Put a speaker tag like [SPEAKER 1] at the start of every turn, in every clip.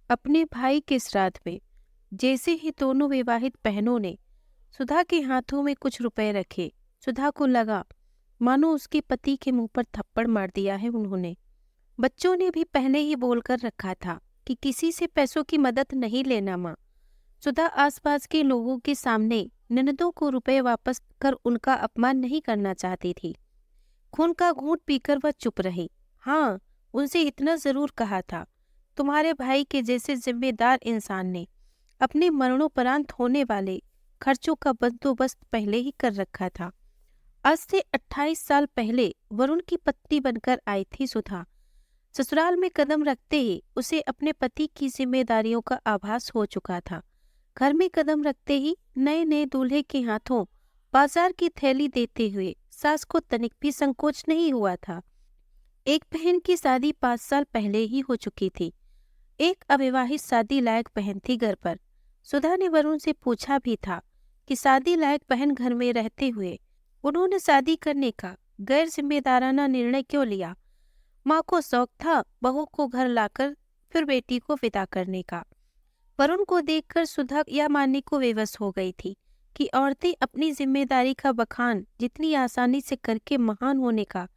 [SPEAKER 1] अपने भाई के श्राद्ध में जैसे ही दोनों विवाहित बहनों ने सुधा के हाथों में कुछ रुपए रखे, सुधा को लगा मानो उसके पति के मुंह पर थप्पड़ मार दिया है उन्होंने। बच्चों ने भी पहले ही बोलकर रखा था कि किसी से पैसों की मदद नहीं लेना माँ। सुधा आसपास के लोगों के सामने ननदों को रुपए वापस कर उनका अपमान नहीं करना चाहती थी। खून का घूंट पीकर वह चुप रही। हाँ, उनसे इतना जरूर कहा था, तुम्हारे भाई के जैसे जिम्मेदार इंसान ने अपने मरणोपरांत होने वाले खर्चों का बंदोबस्त पहले ही कर रखा था। आज से 28 साल पहले वरुण की पत्नी बनकर आई थी सुधा। ससुराल में कदम रखते ही उसे अपने पति की जिम्मेदारियों का आभास हो चुका था। घर में कदम रखते ही नए नए दूल्हे के हाथों बाजार की थैली देते हुए सास को तनिक भी संकोच नहीं हुआ था। एक बहन की शादी 5 साल पहले ही हो चुकी थी। एक अविवाहित शादी लायक बहन थी घर पर। सुधा ने वरुण से पूछा भी था कि शादी लायक बहन घर में रहते हुए उन्होंने शादी करने का गैर जिम्मेदाराना निर्णय क्यों लिया। माँ को शौक था बहू को घर लाकर फिर बेटी को विदा करने का। वरुण को देखकर सुधा यह मानने को विवश हो गई थी कि औरतें अपनी जिम्मेदारी का बखान जितनी आसानी से करके महान होने का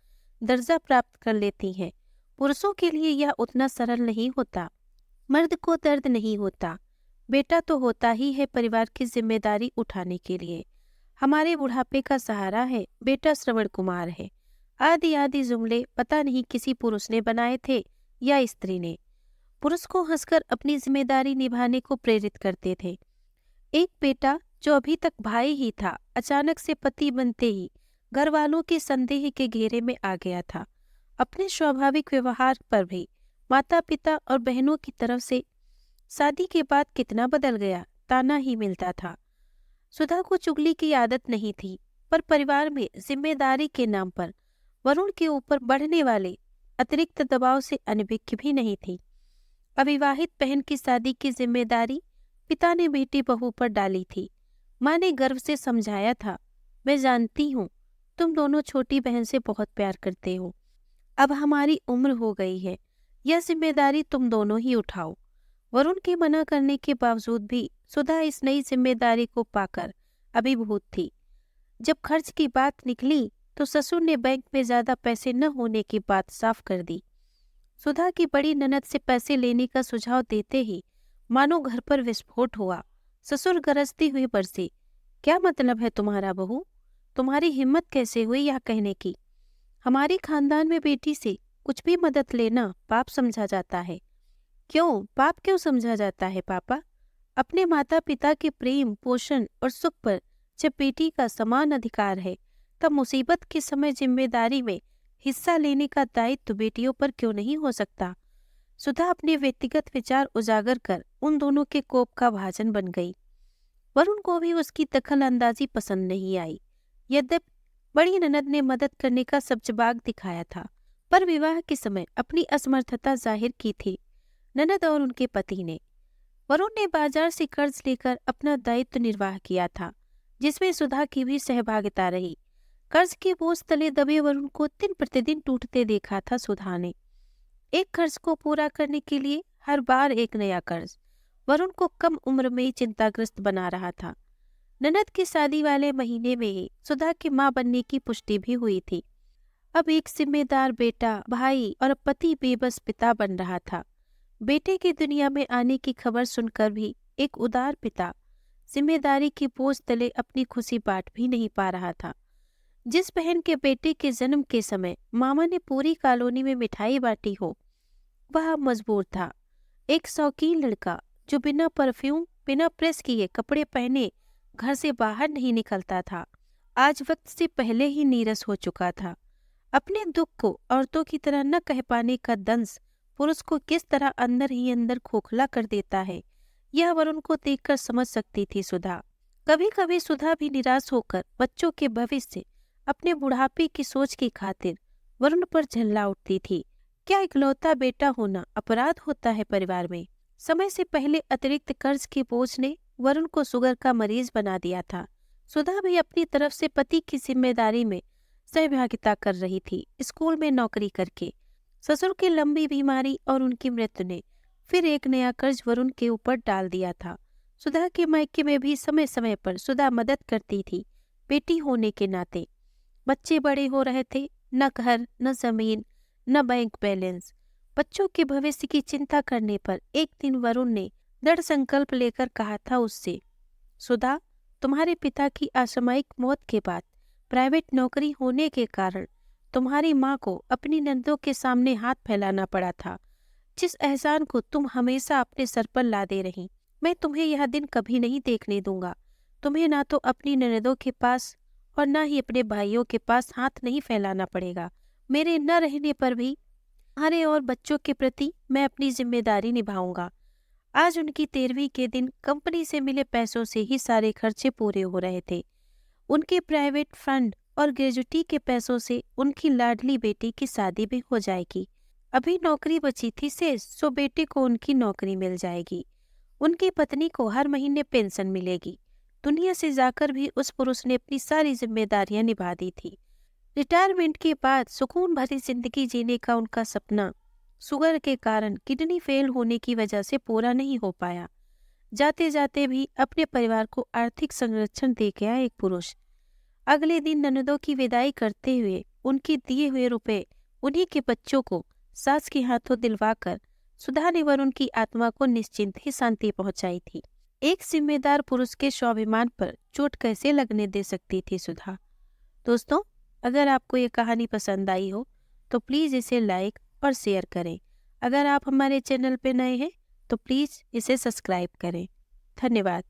[SPEAKER 1] दर्जा प्राप्त कर लेती हैं, पुरुषों के लिए यह उतना सरल नहीं होता। मर्द को दर्द नहीं होता, बेटा तो होता ही है परिवार की जिम्मेदारी उठाने के लिए। हमारे बुढ़ापे का सहारा है बेटा श्रवण कुमार है। आदि आदि जुमले पता नहीं किसी पुरुष ने बनाए थे या स्त्री ने। पुरुष को हंसकर अपनी जिम्मेदारी निभाने को प्रेरित करते थे। एक बेटा जो अभी तक भाई ही था, अचानक से पति बनते ही घर वालों के संदेह के घेरे में आ गया था। अपने स्वाभाविक व्यवहार पर भी माता पिता और बहनों की तरफ से शादी के बाद कितना बदल गया, ताना ही मिलता था। सुधा को चुगली की आदत नहीं थी, पर परिवार में जिम्मेदारी के नाम पर वरुण के ऊपर बढ़ने वाले अतिरिक्त दबाव से अनभिज्ञ भी नहीं थी। अविवाहित बहन की शादी की जिम्मेदारी पिता ने बेटी बहू पर डाली थी। माँ ने गर्व से समझाया था, मैं जानती हूँ तुम दोनों छोटी बहन से बहुत प्यार करते हो। अब हमारी उम्र हो गई है, यह जिम्मेदारी तुम दोनों ही उठाओ। वरुण के मना करने के बावजूद भी सुधा इस नई जिम्मेदारी को पाकर अभिभूत थी। जब खर्च की बात निकली तो ससुर ने बैंक में ज्यादा पैसे न होने की बात साफ कर दी। सुधा की बड़ी ननद से पैसे लेने का सुझाव देते ही मानो घर पर विस्फोट हुआ। ससुर गरजती हुई बरसे, क्या मतलब है तुम्हारा बहू? तुम्हारी हिम्मत कैसे हुई यह कहने की? हमारे खानदान में बेटी से कुछ भी मदद लेना पाप समझा जाता है। क्यों पाप क्यों समझा जाता है पापा? अपने माता पिता के प्रेम पोषण और सुख पर जब बेटी का समान अधिकार है, तब मुसीबत के समय जिम्मेदारी में हिस्सा लेने का दायित्व बेटियों पर क्यों नहीं हो सकता? सुधा अपने व्यक्तिगत विचार उजागर कर उन दोनों के कोप का भाजन बन गई। वरुण को भी उसकी दखल अंदाजी पसंद नहीं आई। यद्यपि बड़ी ननद ने मदद करने का सब्जबाग दिखाया था, पर विवाह के समय अपनी असमर्थता जाहिर की थी ननद और उनके पति ने। वरुण ने बाजार से कर्ज लेकर अपना दायित्व निर्वाह किया था, जिसमें सुधा की भी सहभागिता रही। कर्ज के बोझ तले दबे वरुण को दिन प्रतिदिन टूटते देखा था सुधा ने। एक कर्ज को पूरा करने के लिए हर बार एक नया कर्ज वरुण को कम उम्र में ही चिंताग्रस्त बना रहा था। ननद की शादी वाले महीने में ही सुधा की मां बनने की पुष्टि भी हुई थी। अब एक जिम्मेदार बेटा, भाई और पति बेबस पिता बन रहा था। बेटे की दुनिया में आने की खबर सुनकर भी एक उदार पिता जिम्मेदारी की बोझ तले अपनी खुशी बांट भी नहीं पा रहा था। जिस बहन के बेटे के जन्म के समय मामा ने पूरी कॉलोनी में मिठाई बांटी हो, वह अब मजबूर था। एक शौकीन लड़का जो बिना परफ्यूम बिना प्रेस किए कपड़े पहने घर से बाहर नहीं निकलता था, आज वक्त से पहले ही नीरस हो चुका था। अपने दुख को औरतों की तरह न कह पाने का दंश पुरुष को किस तरह अंदर ही अंदर खोखला कर देता है, यह वरुण को देखकर समझ सकती थी सुधा। कभी कभी सुधा भी निराश होकर बच्चों के भविष्य, अपने बुढ़ापे की सोच की खातिर वरुण पर झल्ला उठती थी। क्या इकलौता बेटा होना अपराध होता है परिवार में? समय से पहले अतिरिक्त कर्ज के बोझ ने वरुण को शुगर का मरीज बना दिया था। सुधा भी अपनी तरफ से पति की जिम्मेदारी में सहभागिता कर रही थी, स्कूल में नौकरी करके। ससुर की लंबी बीमारी और उनकी मृत्यु ने फिर एक नया कर्ज वरुण के ऊपर डाल दिया था। सुधा के मायके में भी समय समय पर सुधा मदद करती थी, बेटी होने के नाते। बच्चे बड़े हो रहे थे, न घर, न जमीन, न बैंक बैलेंस। बच्चों के भविष्य की चिंता करने पर एक दिन वरुण ने दृढ़ संकल्प लेकर कहा था उससे, सुधा, तुम्हारे पिता की असामयिक मौत के बाद प्राइवेट नौकरी होने के कारण तुम्हारी माँ को अपनी नंदों के सामने हाथ फैलाना पड़ा था। जिस एहसान को तुम हमेशा अपने सर पर लादे रही, मैं तुम्हें यह दिन कभी नहीं देखने दूंगा। तुम्हें ना तो अपनी ननदों के पास और ना ही अपने भाइयों के पास हाथ नहीं फैलाना पड़ेगा। मेरे न रहने पर भी तुम्हारे और बच्चों के प्रति मैं अपनी जिम्मेदारी निभाऊंगा। आज उनकी 13वीं के दिन कंपनी से मिले पैसों से ही सारे खर्चे पूरे हो रहे थे। उनके प्राइवेट फंड और ग्रेजुटी के पैसों से उनकी लाडली बेटी की शादी भी हो जाएगी। अभी नौकरी बची थी शेष, सो बेटे को उनकी नौकरी मिल जाएगी। उनकी पत्नी को हर महीने पेंशन मिलेगी। दुनिया से जाकर भी उस पुरुष ने अपनी सारी जिम्मेदारियां निभा दी थी। रिटायरमेंट के बाद सुकून भरी जिंदगी जीने का उनका सपना शुगर के कारण किडनी फेल होने की वजह से पूरा नहीं हो पाया। जाते जाते भी अपने परिवार को आर्थिक संरक्षण दे गया एक पुरुष। अगले दिन ननदों की विदाई करते हुए उनके दिए हुए रुपए उन्हीं के बच्चों को सास के हाथों दिलवाकर सुधा ने वरुण की आत्मा को निश्चिंत ही शांति पहुंचाई थी। एक जिम्मेदार पुरुष के स्वाभिमान पर चोट कैसे लगने दे सकती थी सुधा। दोस्तों, अगर आपको ये कहानी पसंद आई हो तो प्लीज़ इसे लाइक और शेयर करें। अगर आप हमारे चैनल पर नए हैं तो प्लीज़ इसे सब्सक्राइब करें। धन्यवाद।